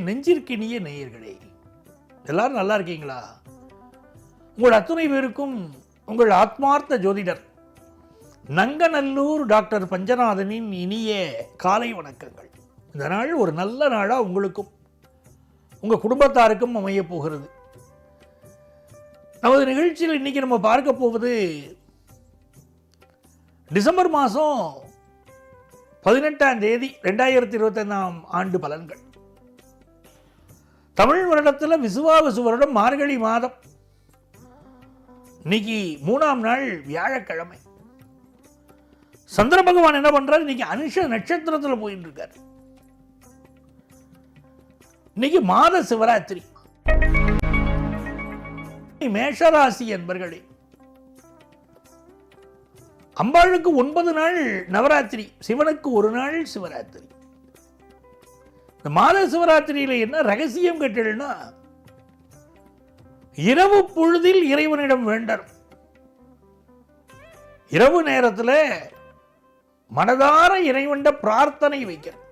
என் நெஞ்சிற்கினிய நேயர்களே, எல்லாரும் நல்லா இருக்கீங்களா? உங்கள் அத்துணை பேருக்கும் உங்கள் ஆத்மார்த்த ஜோதிடர் நங்கநல்லூர் டாக்டர் பஞ்சநாதனின் இனிய காலை வணக்கங்கள். இந்த நாள் ஒரு நல்ல நாளாக உங்களுக்கும் உங்கள் குடும்பத்தாருக்கும் அமைய போகிறது. நமது நிகழ்ச்சியில் இன்னைக்கு நம்ம பார்க்க போவது டிசம்பர் மாதம் 18ஆம் தேதி 2025ஆம் ஆண்டு பலன்கள். தமிழ் வருடத்தில் விசுவாவசு வருடம் மார்கழி மாதம். இன்னைக்கு 3ஆம் நாள் வியாழக்கிழமை. சந்திர பகவான் என்ன பண்றாரு? இன்னைக்கு அனுஷ நட்சத்திரத்தில் போயிட்டு இருக்காரு. இன்னைக்கு மாத சிவராத்திரி. மேஷராசி என்பர்களே, அம்பாளுக்கு 9 நாள் நவராத்திரி, சிவனுக்கு 1 நாள் சிவராத்திரி. இந்த மாத சிவராத்திரியில் என்ன ரகசியம் கேட்டீங்கன்னா, இரவு பொழுதில் இறைவனிடம் வேண்டணும். இரவு நேரத்தில் மனதார இறைவன்ட பிரார்த்தனை வைக்கணும்.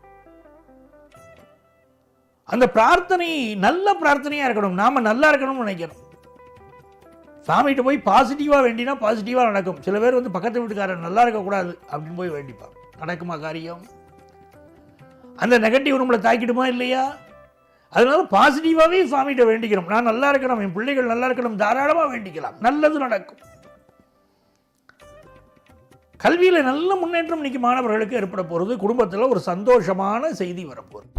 அந்த பிரார்த்தனை நல்ல பிரார்த்தனையா இருக்கணும். நாம நல்லா இருக்கணும்னு நினைக்கணும். சாமிகிட்ட போய் பாசிட்டிவாக வேண்டினா பாசிட்டிவாக நடக்கும். சில பேர் பக்கத்து வீட்டுக்காரர் நல்லா இருக்கக்கூடாது அப்படின்னு போய் வேண்டிப்பாங்க. நடக்குமா காரியம்? அந்த நெகட்டிவ் நம்மளை தாக்கிடுமா இல்லையா? அதனால பாசிட்டிவாகவே சாமிகிட்ட வேண்டிக்கணும். நான் நல்லா இருக்கணும், என் பிள்ளைகள் நல்லா இருக்கணும், தாராளமாக வேண்டிக்கலாம், நல்லது நடக்கும். கல்வியில் நல்ல முன்னேற்றம் இன்னைக்கு மாணவர்களுக்கு ஏற்பட போகிறது. குடும்பத்தில் ஒரு சந்தோஷமான செய்தி வரப்போகுது.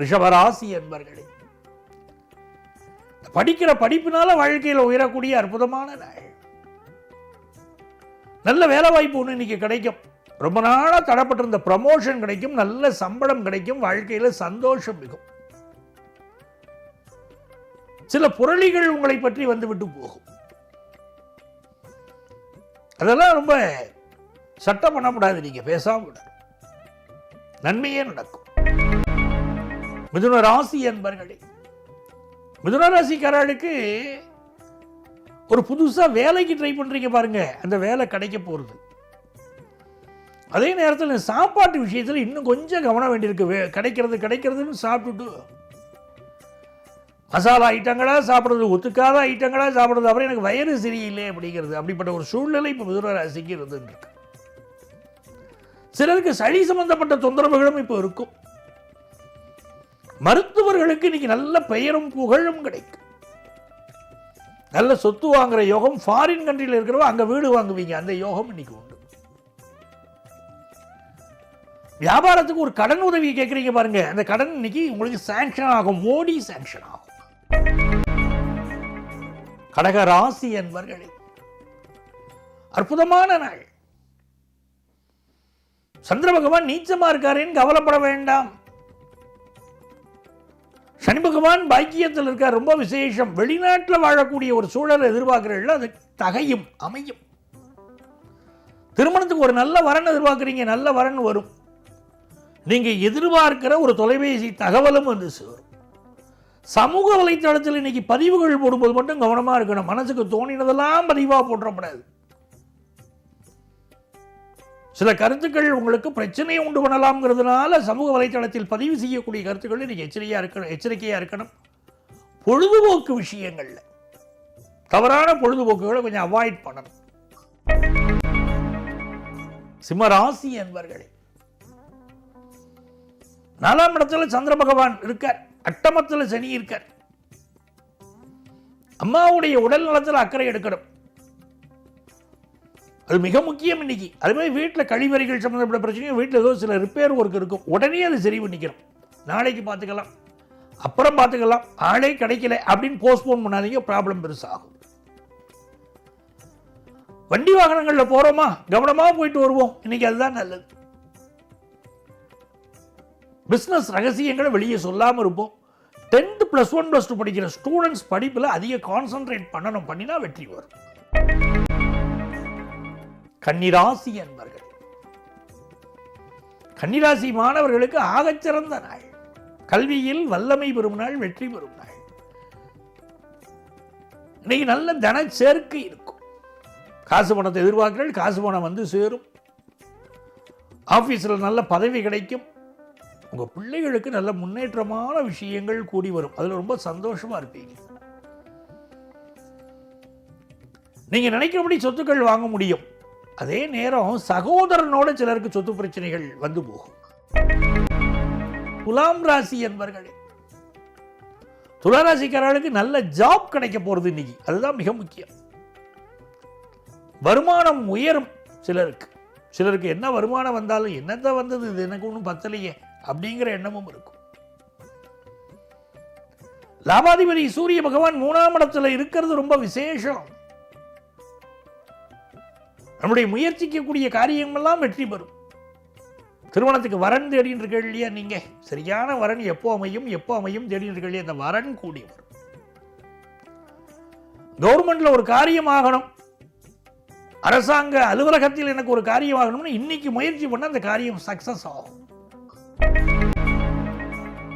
ரிஷபராசி என்பர்களே, படிக்கிற படிப்பினால வாழ்க்கையில் உயரக்கூடிய அற்புதமான நாள். நல்ல வேலை வாய்ப்பு ஒன்று இன்னைக்கு கிடைக்கும். ரொம்ப நாளாக தடப்பட்டிருந்த ப்ரமோஷன் கிடைக்கும், நல்ல சம்பளம் கிடைக்கும், வாழ்க்கையில் சந்தோஷம் மிகும். சில புரளிகள் உங்களை பற்றி வந்துவிட்டு போகும். அதெல்லாம் ரொம்ப சட்டம் பண்ணக்கூடாது. நீங்க பேசாம விட நன்மையே நடக்கும். மிதுன ராசி என்பர்களே, மிதுன ராசிக்காரர்களுக்கு ஒரு புதுசா வேலைக்கு ட்ரை பண்றீங்க பாருங்க, அந்த வேலை கிடைக்க போறது. அதே நேரத்தில் சாப்பாட்டு விஷயத்தில் இன்னும் கொஞ்சம் கவனம் வேண்டியிருக்கு. கிடைக்கிறதுன்னு சாப்பிட்டுட்டு மசாலா ஐட்டங்களா சாப்பிட்றது, ஒத்துக்காத ஐட்டங்களா சாப்பிட்றது, அப்புறம் எனக்கு வயிறு சரியில்லை அப்படிங்கிறது, அப்படிப்பட்ட ஒரு சூழ்நிலை இப்போ மிதுன ராசிக்கு இருந்துருக்கு. சிலருக்கு சளி சம்பந்தப்பட்ட தொந்தரவுகளும் இப்போ இருக்கும். மருத்துவர்களுக்கு இன்னைக்கு நல்ல பெயரும் புகழும் கிடைக்கும். நல்ல சொத்து வாங்குற யோகம். ஃபாரின் கண்ட்ரியில் இருக்கிறவங்க அங்க வீடு வாங்குவீங்க, அந்த யோகம் இன்னைக்கு உண்டு. வியாபாரத்துக்கு ஒரு கடன் உதவி கேட்குறீங்க பாருங்க, அந்த கடன் இன்னைக்கு உங்களுக்கு சாங்ஷன் ஆகும். மோடி சாங்ஷன் ஆகும். கடக ராசி என்பர்களே, அற்புதமான நாள். சந்திர பகவான் நீச்சமா இருக்காருன்னு கவலைப்பட வேண்டாம். சனி பகவான் பாக்கியத்தில் இருக்கார், ரொம்ப விசேஷம். வெளிநாட்டில் வாழக்கூடிய ஒரு சூழலை எதிர்பார்க்கிறீர்கள், அது தகையும் அமையும். திருமணத்துக்கு ஒரு நல்ல வரன் எதிர்பார்க்குறீங்க, நல்ல வரன் வரும். நீங்க எதிர்பார்க்கிற ஒரு தொலைபேசி தகவலும் வந்து சேரும். சமூக வலைத்தளத்தில் இன்னைக்கு பதிவுகள் போடும்போது மட்டும் கவனமா இருக்கணும். மனசுக்கு தோணினதெல்லாம் பதிவா போடக்கூடாது. சில கருத்துக்கள் உங்களுக்கு பிரச்சனையை உண்டு பண்ணலாம்ங்கிறதுனால சமூக வலைத்தளத்தில் பதிவு செய்யக்கூடிய கருத்துக்கள் இன்னைக்கு எச்சரிக்கையா இருக்கணும். பொழுதுபோக்கு விஷயங்கள்ல தவறான பொழுதுபோக்குகளை கொஞ்சம் அவாய்ட் பண்ணணும். சிம்மராசி என்பர்களே, 4ஆம் இடத்துல சந்திர பகவான் இருக்கார், 8ஆம் சனி இருக்கார். அம்மாவுடைய உடல் நலத்தில் அக்கறை எடுக்கணும், அது மிக முக்கியம் இன்னைக்கு. அது மாதிரி வீட்டில் கழிவறைகள் சம்பந்தப்பட்ட பிரச்சனையும், வீட்டில் ஏதோ சில ரிப்பேர் ஒர்க் இருக்கும், உடனே அது சரி பண்ணிக்கிறோம். நாளைக்கு பார்த்துக்கலாம், அப்புறம் பார்த்துக்கலாம், ஆளே கிடைக்கல அப்படின்னு போஸ்ட்போன் பண்ணாதீங்க, ப்ராப்ளம் பெருசாகும். வண்டி வாகனங்களில் போறோமா, கவனமா போயிட்டு வருவோம், இன்னைக்கு அதுதான் நல்லது. பிசினஸ் ரகசியங்களை வெளியே சொல்லாமல் இருப்போம். 10th +1 +2 படிக்கிற ஸ்டூடெண்ட்ஸ் படிப்பில் அதிக கான்சென்ட்ரேட் பண்ணணும், பண்ணினா வெற்றி வரும். கன்னிராசி என்பர்கள், கன்னிராசி மாணவர்களுக்கு ஆகச்சிறந்த நாள். கல்வியில் வல்லமை பெறும் நாள், வெற்றி பெறும் நாள். இன்னைக்கு நல்ல தன சேர்க்கை இருக்கும். காசு பணத்தை எதிர்பார்க்கிறீர்கள், காசு பணம் வந்து சேரும். ஆஃபீஸில் நல்ல பதவி கிடைக்கும். உங்கள் பிள்ளைகளுக்கு நல்ல முன்னேற்றமான விஷயங்கள் கூடி வரும். அதில் ரொம்ப சந்தோஷமாக இருப்பீங்க. நீங்கள் நினைக்கிறபடி சொத்துக்கள் வாங்க முடியும். அதே நேரம் சகோதரனோட சிலருக்கு சொத்து பிரச்சனைகள் வந்து போகும். துலாம் ராசி என்பர்களே, துளாராசிக்காரர்களுக்கு நல்ல ஜாப் கிடைக்க போகிறது இன்னைக்கு. அதுதான் மிக முக்கியம். வருமானம் உயரும். சிலருக்கு என்ன வருமானம் வந்தாலும் என்னதான் வந்தது, இது எனக்கு ஒன்றும் பத்தலையே அப்படிங்கிற எண்ணமும் இருக்கும். லாபாதிபதி சூரிய பகவான் 3ஆம் இடத்துல இருக்கிறது ரொம்ப விசேஷம். நம்முடைய முயற்சிக்கக்கூடிய காரியமெல்லாம் வெற்றி பெறும். திருமணத்துக்கு வரன் தேடின்னு இருக்க இல்லையா, நீங்க சரியான வரன் எப்போ அமையும் தேடின்னு இருக்க இல்லையா, அந்த வரன் கூடி வரும். கவர்மெண்ட்ல ஒரு காரியம் ஆகணும், அரசாங்க அலுவலகத்தில் எனக்கு ஒரு காரியம் ஆகணும்னு இன்னைக்கு முயற்சி பண்ண அந்த காரியம் சக்சஸ் ஆகும்.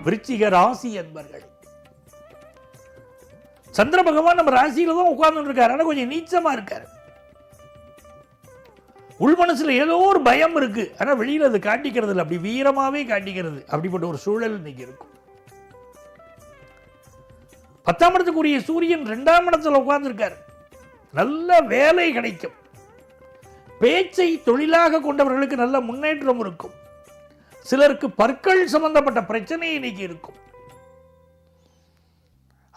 விருச்சிக ராசி என்பர்கள், சந்திர பகவான் நம்ம ராசியில தான் உட்கார்ந்து இருக்காரு. ஆனா கொஞ்சம் நீச்சமா இருக்காரு. உள் மனசுல ஏதோ ஒரு பயம் இருக்கு. ஆனா வெளியில அது காட்டிக்கிறது இல்லை, அப்படி வீரமாவே காட்டிக்கிறது. அப்படிப்பட்ட ஒரு சூழல் இன்னைக்கு இருக்கும். 10ஆம் இடத்துக்குரிய சூரியன் 2ஆம் இடத்துல உட்கார்ந்து இருக்காரு. நல்ல வேலை கிடைக்கும். பேச்சை தொழிலாக கொண்டவர்களுக்கு நல்ல முன்னேற்றம் இருக்கும். சிலருக்கு பற்கள் சம்பந்தப்பட்ட பிரச்சனை இன்னைக்கு இருக்கும்.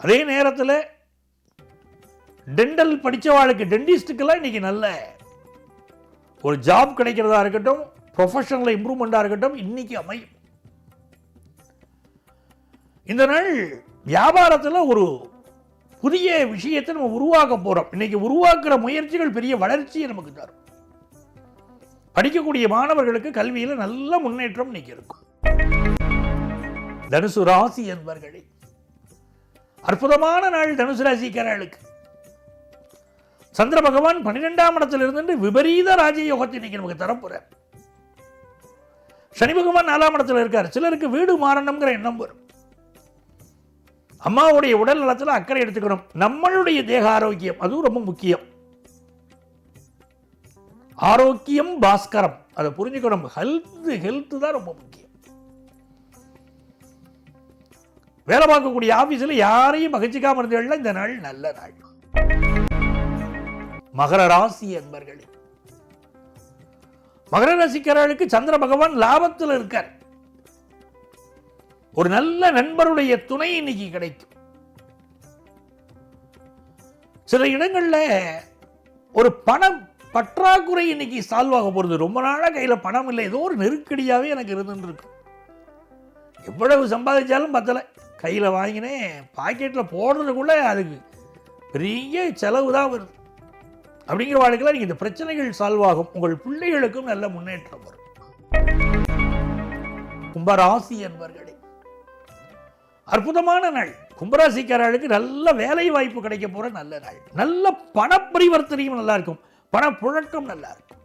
அதே நேரத்தில் டென்டல் படித்தவாளுக்கு, டென்டிஸ்டுக்கெல்லாம் இன்னைக்கு நல்ல ஒரு ஜாப் கிடைக்கிறதா இருக்கட்டும், ப்ரொஃபஷனல் இம்ப்ரூவ்மெண்ட்டாக இருக்கட்டும், இன்னைக்கு அமையும். இந்த நாள் வியாபாரத்தில் ஒரு புதிய விஷயத்தை நம்ம உருவாக்க போறோம். இன்னைக்கு உருவாக்குற முயற்சிகள் பெரிய வளர்ச்சியை நமக்கு தரும். படிக்கக்கூடிய மாணவர்களுக்கு கல்வியில் நல்ல முன்னேற்றம் இன்னைக்கு இருக்கும். தனுசு ராசி என்பர்களே, அற்புதமான நாள் தனுசு ராசிக்காரர்களுக்கு. சந்திர பகவான் 12ஆம் இடத்தில் இருந்து விபரீத ராஜயோகத்தை இன்னைக்கு நமக்கு தரப்போறார். சனி பகவான் 4ஆம் இடத்துல இருக்கார். சிலருக்கு வீடு மாறணுங்கிற எண்ணம் வரும். அம்மாவுடைய உடல் நலத்தில் அக்கறை எடுத்துக்கணும். நம்மளுடைய தேக ஆரோக்கியம் அதுவும் ரொம்ப முக்கியம். ஆரோக்கியம் பாஸ்கரம், அதை புரிஞ்சுக்கணும். ஹெல்த் தான் ரொம்ப முக்கியம். வேலை பார்க்கக்கூடிய ஆபீஸில் யாரையும் மகிழ்ச்சிக்காம இருந்தீங்கன்னா இந்த நாள் நல்ல நாள். மகர ராசி என்பர்களே, மகர ராசிக்காரர்களுக்கு சந்திர பகவான் லாபத்தில் இருக்கார். ஒரு நல்ல நண்பருடைய துணை இன்னைக்கு கிடைக்கும். சில இடங்கள்ல ஒரு பணம் பற்றாக்குறை இன்னைக்கு சால்வ் ஆக போறது. ரொம்ப நாளா கையில பணம் இல்லை, ஏதோ ஒரு நெருக்கடியாவே எனக்கு இருந்துட்டு இருக்கு. எவ்வளவு சம்பாதிச்சாலும் பத்தலை, கையில வாங்கினேன் பாக்கெட்ல போடுறதுக்குள்ள அதுக்கு பெரிய செலவு தான் வருது. அப்படிங்கிற வாழ்க்கையில் நீங்க இந்த பிரச்சனைகள் சால்வ் ஆகும். உங்கள் பிள்ளைகளுக்கும் நல்ல முன்னேற்றம் வரும். கும்பராசி என்பர்களே, அற்புதமான நாள். கும்பராசிக்காரர்களுக்கு நல்ல வேலை வாய்ப்பு கிடைக்க போற நல்ல நாள். நல்ல பண பரிவர்த்தனையும் நல்லா இருக்கும். பண புழக்கம் நல்லா இருக்கும்.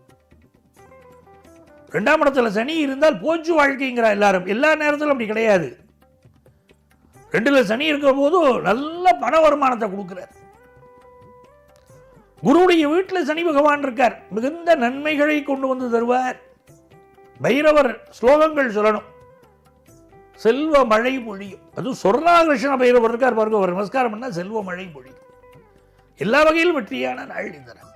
2ஆம் இடத்துல சனி இருந்தால் போச்சு வாழ்க்கைங்கிற எல்லாரும். எல்லா நேரத்திலும் அப்படி கிடையாது. 2ல சனி இருக்கும் போது நல்ல பண வருமானத்தை கொடுக்கிறார். குருவுடைய வீட்டில் சனி பகவான் இருக்கார். மிகுந்த நன்மைகளை கொண்டு வந்து தருவார். பைரவர் ஸ்லோகங்கள் சொல்லணும். செல்வ மழை பொழியும். அதுவும் சொர்ணாகிருஷ்ண பைரவர் இருக்கார் பாருங்க, அவர் நமஸ்காரம் பண்ணா செல்வ மழை பொழியும். எல்லா வகையிலும் வெற்றியான நாள் இந்த நாள்.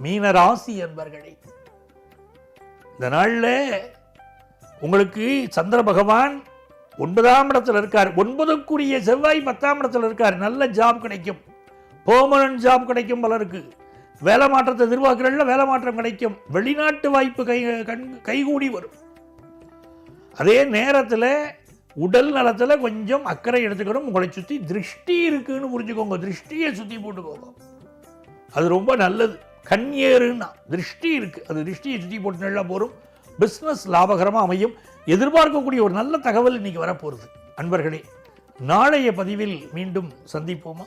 மீன ராசி என்பர்களே, இந்த நாள்ல உங்களுக்கு சந்திர பகவான் 9ஆம் இடத்துல இருக்கார். 9க்குரிய செவ்வாய் 10ஆம் இடத்துல இருக்கார். நல்ல ஜாப் கிடைக்கும். பெர்மனன்ட் ஜாப் கிடைக்கும். பலருக்கு வேலை மாற்றத்தை எதிர்பார்க்கிறதுல வேலை மாற்றம் கிடைக்கும். வெளிநாட்டு வாய்ப்பு கைகூடி வரும். அதே நேரத்தில் உடல் நலத்தில் கொஞ்சம் அக்கறை எடுத்துக்கணும். உங்களை சுற்றி திருஷ்டி இருக்குன்னு புரிஞ்சுக்கோங்க. திருஷ்டியை சுற்றி போட்டுக்கோங்க, அது ரொம்ப நல்லது. கண்யேறுன்னா திருஷ்டி இருக்கு, அது திருஷ்டியை சுற்றி போட்டு நல்லா போகும். பிஸ்னஸ் லாபகரமாக அமையும். எதிர்பார்க்கக்கூடிய ஒரு நல்ல தகவல் இன்னைக்கு வரப்போகிறது. அன்பர்களே, நாளைய பதிவில் மீண்டும் சந்திப்போமா?